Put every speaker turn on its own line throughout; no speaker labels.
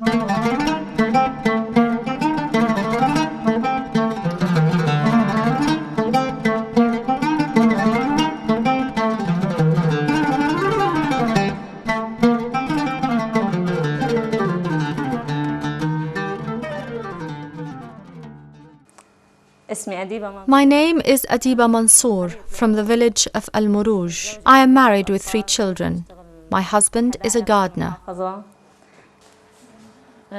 My name is Adiba Mansour from the village of Al Muruj. I am married with 3 children. My husband is a gardener. I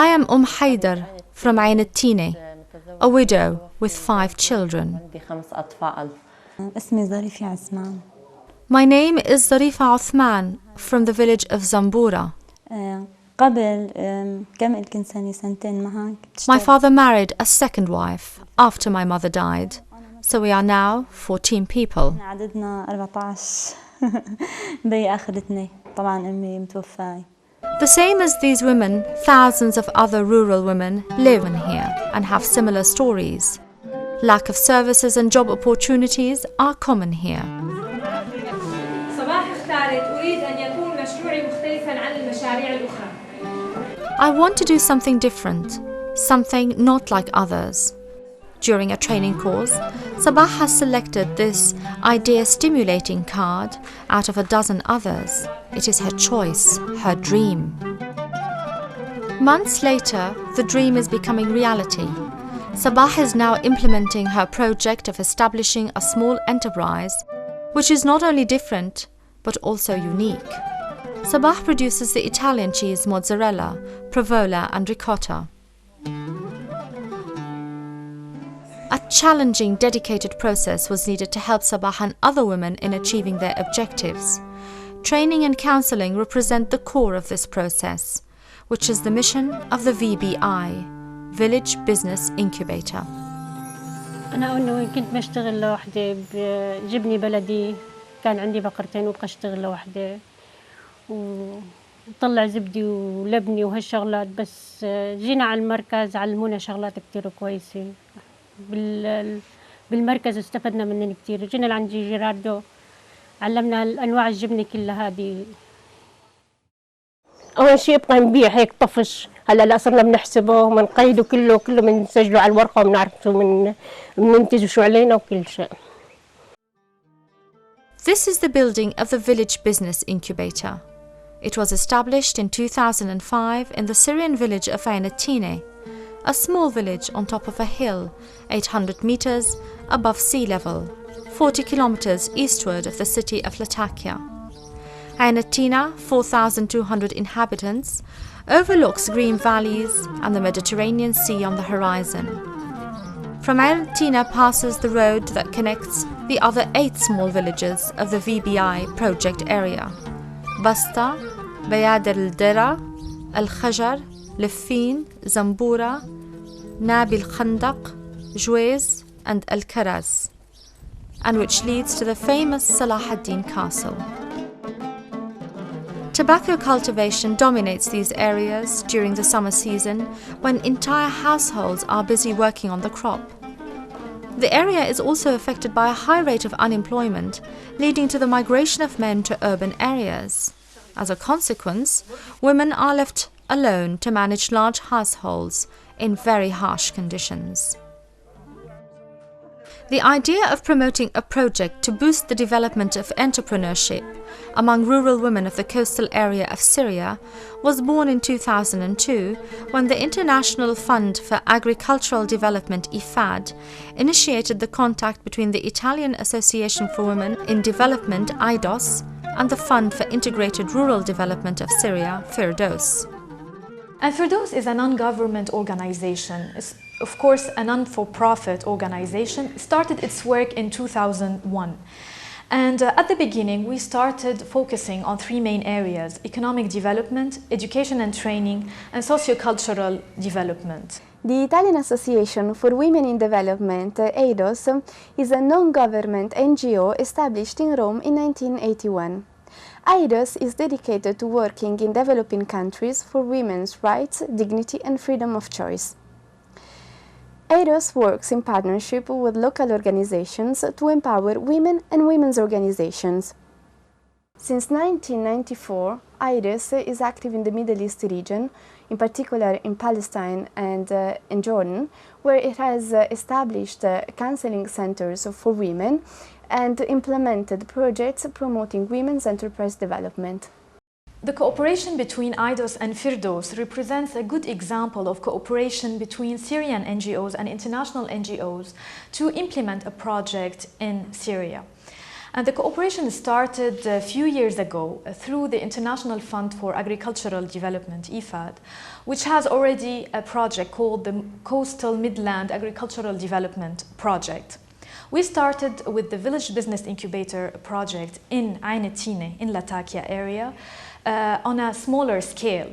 am Haidar from Ain a widow with 5 children. My name is Zarifa Uthman from the village of Zambura. My father married a second wife after my mother died, so we are now 14 people. The same as these women, thousands of other rural women live in here and have similar stories. Lack of services and job opportunities are common here. I want to do something different, something not like others. During a training course, Sabah has selected this idea-stimulating card out of a dozen others. It is her choice, her dream. Months later, the dream is becoming reality. Sabah is now implementing her project of establishing a small enterprise, which is not only different, but also unique. Sabah produces the Italian cheese mozzarella, provola and ricotta. A challenging, dedicated process was needed to help Sabah and other women in achieving their objectives. Training and counseling represent the core of this process, which is the mission of the VBI, Village Business Incubator.
أنا كنت بشتغل لوحدي بجبني بلدي، كان عندي بقرتين وبقى أشتغل لوحدي وطلع زبدي ولبني وهالشغلات، بس جينا على المركز علمونا شغلات كتير كويسة. بالمركز استفدنا منهم كتير. جينا لعند جيراردو علمنا أنواع الجبنة كلها هذه. أول شيء يبقى نبيع هيك طفش، هلا لا صرنا بنحسبه ومنقيده كله بنسجله على الورقة وبنعرف شو بننتج وشو علينا وكل شيء.
This is the building of the Village Business Incubator. It was established in 2005 in the Syrian village of Ain, a small village on top of a hill, 800 meters above sea level, 40 kilometers eastward of the city of Lattakia. Ain, 4,200 inhabitants, overlooks green valleys and the Mediterranean Sea on the horizon. From Ain passes the road that connects the other 8 small villages of the VBI project area: Basta, Bayader al-Dera, Al-Khajar, Lefin, Zambura, Nabil Khandaq, Jouez and Al-Karaz, and which leads to the famous Salah ad-Din Castle. Tobacco cultivation dominates these areas during the summer season when entire households are busy working on the crop. The area is also affected by a high rate of unemployment, leading to the migration of men to urban areas. As a consequence, women are left alone to manage large households in very harsh conditions. The idea of promoting a project to boost the development of entrepreneurship among rural women of the coastal area of Syria was born in 2002 when the International Fund for Agricultural Development IFAD initiated the contact between the Italian Association for Women in Development AIDOS and the Fund for Integrated Rural Development of Syria, FIRDOS.
And FIRDOS is a non-government organization. It's, of course, a non-for-profit organization. It started its work in 2001. And at the beginning, we started focusing on 3 main areas: economic development, education and training, and socio-cultural development.
The Italian Association for Women in Development, AIDOS, is a non-government NGO established in Rome in 1981. AIDOS is dedicated to working in developing countries for women's rights, dignity and freedom of choice. AIDOS works in partnership with local organizations to empower women and women's organizations. Since 1994, AIDOS is active in the Middle East region, in particular in Palestine and in Jordan, where it has established counseling centers for women and implemented projects promoting women's enterprise development.
The cooperation between AIDOS and FIRDOS represents a good example of cooperation between Syrian NGOs and international NGOs to implement a project in Syria. And the cooperation started a few years ago through the International Fund for Agricultural Development, IFAD, which has already a project called the Coastal Midland Agricultural Development Project. We started with the Village Business Incubator project in Ain in Lattakia area on a smaller scale.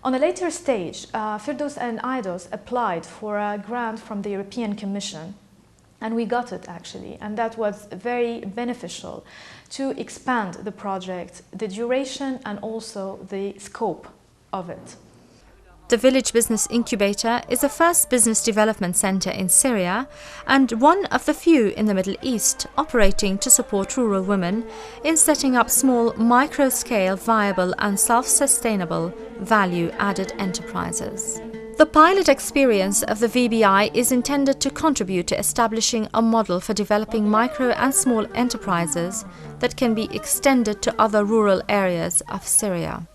On a later stage, FIRDOS and AIDOS applied for a grant from the European Commission, and we got it actually, and that was very beneficial to expand the project, the duration and also the scope of it.
The Village Business Incubator is the first business development centre in Syria and one of the few in the Middle East operating to support rural women in setting up small, micro-scale, viable and self-sustainable value-added enterprises. The pilot experience of the VBI is intended to contribute to establishing a model for developing micro and small enterprises that can be extended to other rural areas of Syria.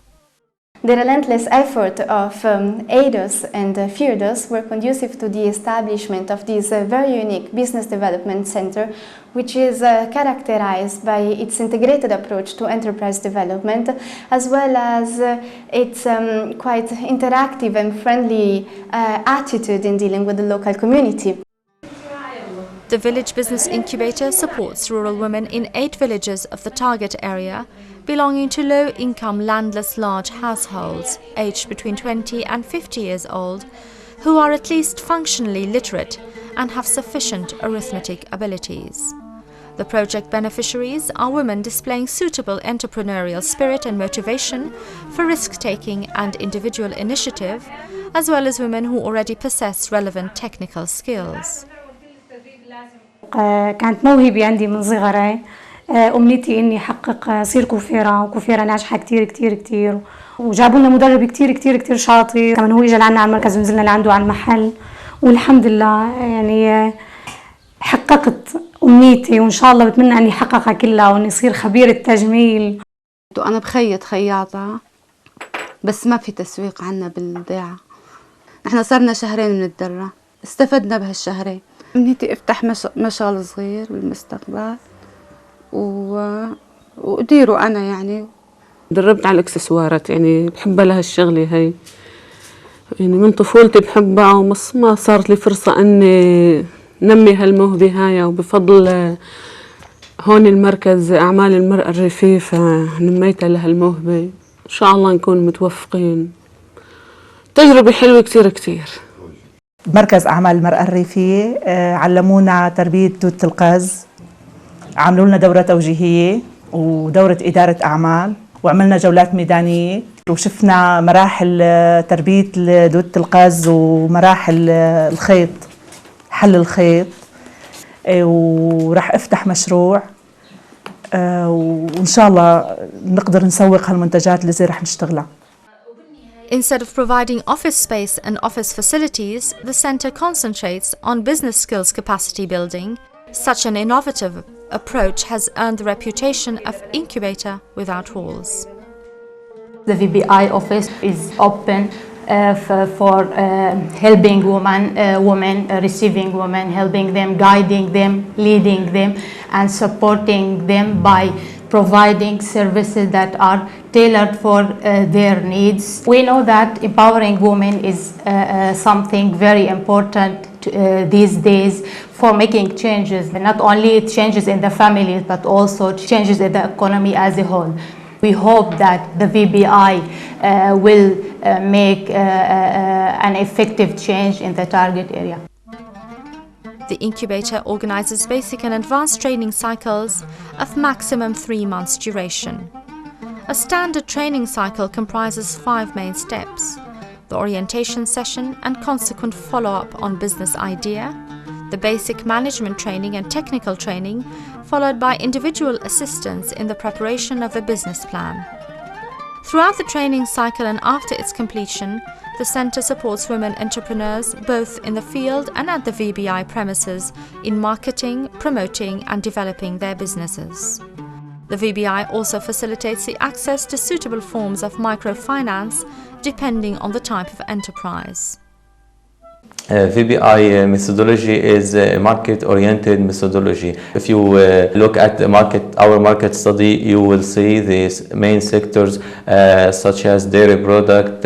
The relentless effort of AIDOS and FIRDOS were conducive to the establishment of this very unique business development center, which is characterized by its integrated approach to enterprise development, as well as its quite interactive and friendly attitude in dealing with the local community.
The Village Business Incubator supports rural women in 8 villages of the target area belonging to low-income landless large households aged between 20 and 50 years old who are at least functionally literate and have sufficient arithmetic abilities. The project beneficiaries are women displaying suitable entrepreneurial spirit and motivation for risk-taking and individual initiative, as well as women who already possess relevant technical skills.
كانت موهبة عندي من صغري، أمنيتي إني أحقق أصير كوفيرة، وكوفيرة ناجحة كتير كتير كتير، وجابوا لنا مدرب كتير كتير كتير شاطر، كمان هو إجا لعنا على المركز ونزلنا لعنده على المحل، والحمد لله يعني حققت أمنيتي، وإن شاء الله بتمنى إني أحققها كلها وإني أصير خبيرة تجميل.
أنا بخيط خياطة بس ما في تسويق عنا بالبيعة. نحن صرنا شهرين بنتدرب، استفدنا بهالشهرين. أمنيتي افتح مشغل صغير بالمستقبل وأديره أنا يعني.
دربت على الإكسسوارات، يعني بحبها لها الشغلة هاي، يعني من طفولتي بحبها، ومس ما صارت لي فرصة أني نمي هالموهبة هاي، وبفضل هون المركز أعمال المرأة الريفية نميتها لها الموهبة. إن شاء الله نكون متوفقين. تجربة حلوة كتير كتير.
مركز أعمال المرأة الريفية علمونا تربية دودة القز، عملوا لنا دورة توجيهية ودورة إدارة أعمال، وعملنا جولات ميدانية، وشفنا مراحل تربية دودة القز ومراحل الخيط، حل الخيط، وراح أفتح مشروع وإن شاء الله نقدر نسوق هالمنتجات اللي زي راح نشتغلها.
Instead of providing office space and office facilities, the center concentrates on business skills capacity building. Such an innovative approach has earned the reputation of incubator without walls.
The VBI office is open for helping women, receiving women, helping them, guiding them, leading them, and supporting them by providing services that are tailored for their needs. We know that empowering women is something very important these days for making changes, not only changes in the family but also changes in the economy as a whole. We hope that the VBI will make an effective change in the target area.
The incubator organizes basic and advanced training cycles of maximum 3 months duration. A standard training cycle comprises 5 main steps: the orientation session and consequent follow-up on business idea, the basic management training and technical training, followed by individual assistance in the preparation of a business plan. Throughout the training cycle and after its completion, the Centre supports women entrepreneurs both in the field and at the VBI premises in marketing, promoting and developing their businesses. The VBI also facilitates the access to suitable forms of microfinance depending on the type of enterprise.
VBI methodology is a market-oriented methodology. If you look at the our market study, you will see these main sectors such as dairy product,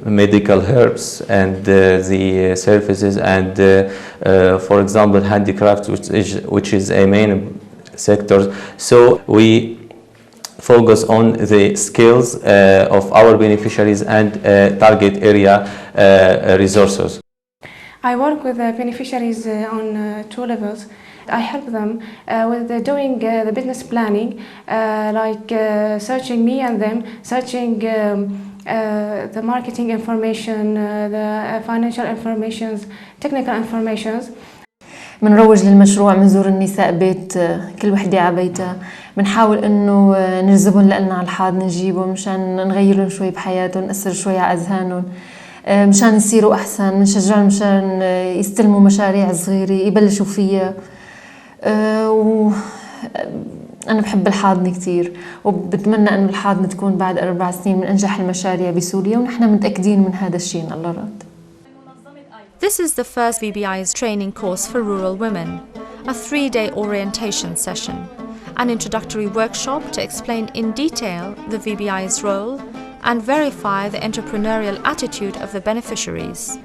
medical herbs, and the services, and for example, handicraft, which is a main sector. So we focus on the skills of our beneficiaries and target area resources.
I work with the beneficiaries on two levels. I help them with doing the business planning, like searching me and them, searching the marketing information, the financial informations, technical informations.
منروج للمشروع، منزور النساء بيت كل وحدة على بيتها، بنحاول انه نجذبهم لنا على الحاض، نجيبهم مشان نغير لهم شوي بحياتهم، نأثر شوي على اذهانهم، مشان يصيروا احسن، بنشجعهم مشان يستلموا مشاريع صغيرة يبلشوا فيها. أنا بحب الحاضنة كتير، وبتمنى أن الحاضنة تكون بعد 4 سنين من أنجح المشاريع بسوريا، ونحن متأكدين من هذا الشيء إن الله راد.
This is the first VBI's training course for rural women, a 3-day orientation session, an introductory workshop to explain in detail the VBI's role and verify the entrepreneurial attitude of the beneficiaries.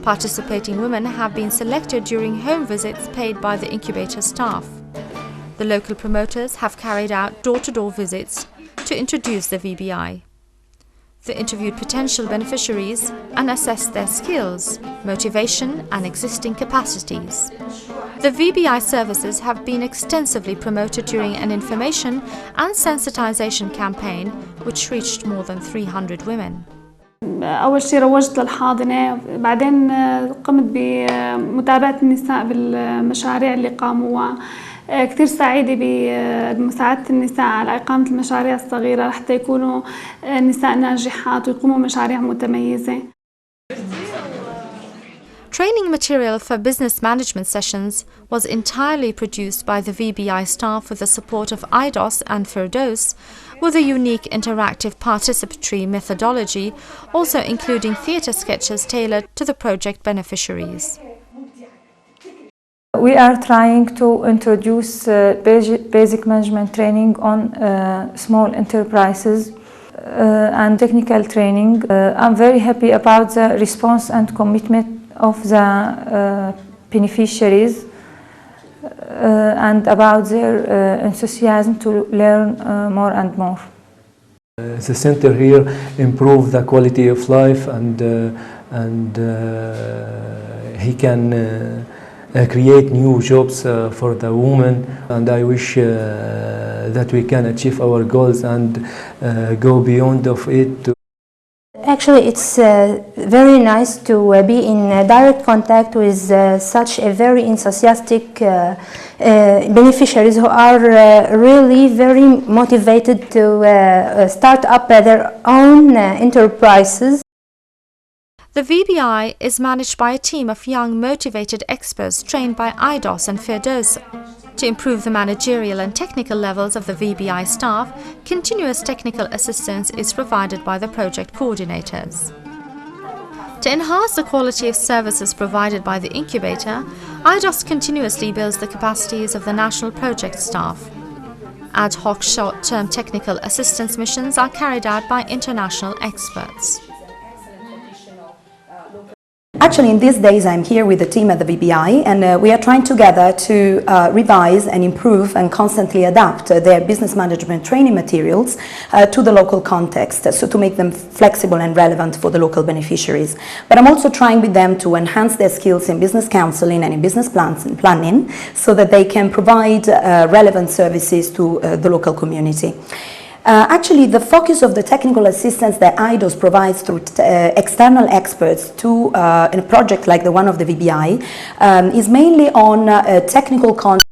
Participating women have been selected during home visits paid by the incubator staff. The local promoters have carried out door-to-door visits to introduce the VBI. They interviewed potential beneficiaries and assessed their skills, motivation and existing capacities. The VBI services have been extensively promoted during an information and sensitization campaign which reached more than 300 women.
أول شيء روجت للحاضنة، بعدين قمت بمتابعة النساء بالمشاريع اللي قاموها. كثير سعيدة بمساعدة النساء على إقامة المشاريع الصغيرة حتى يكونوا نساء ناجحات ويقوموا مشاريع متميزة.
Training material for business management sessions was entirely produced by the VBI staff with the support of AIDOS and FIRDOS, with a unique interactive participatory methodology, also including theatre sketches tailored to the project beneficiaries.
We are trying to introduce basic management training on small enterprises and technical training. I'm very happy about the response and commitment of the beneficiaries and about their enthusiasm to learn more and more.
The center here improves the quality of life, and he can create new jobs for the women, and I wish that we can achieve our goals and go beyond of it.
Actually, it's very nice to be in direct contact with such a very enthusiastic beneficiaries who are really very motivated to start up their own enterprises.
The VBI is managed by a team of young, motivated experts trained by AIDOS and FIRDOS. To improve the managerial and technical levels of the VBI staff, continuous technical assistance is provided by the project coordinators. To enhance the quality of services provided by the incubator, AIDOS continuously builds the capacities of the national project staff. Ad hoc short-term technical assistance missions are carried out by international experts.
Actually, in these days, I'm here with the team at the VBI, and we are trying together to revise and improve and constantly adapt their business management training materials to the local context, so to make them flexible and relevant for the local beneficiaries. But I'm also trying with them to enhance their skills in business counseling and in business planning, so that they can provide relevant services to the local community. Actually, the focus of the technical assistance that AIDOS provides through external experts to in a project like the one of the VBI is mainly on technical content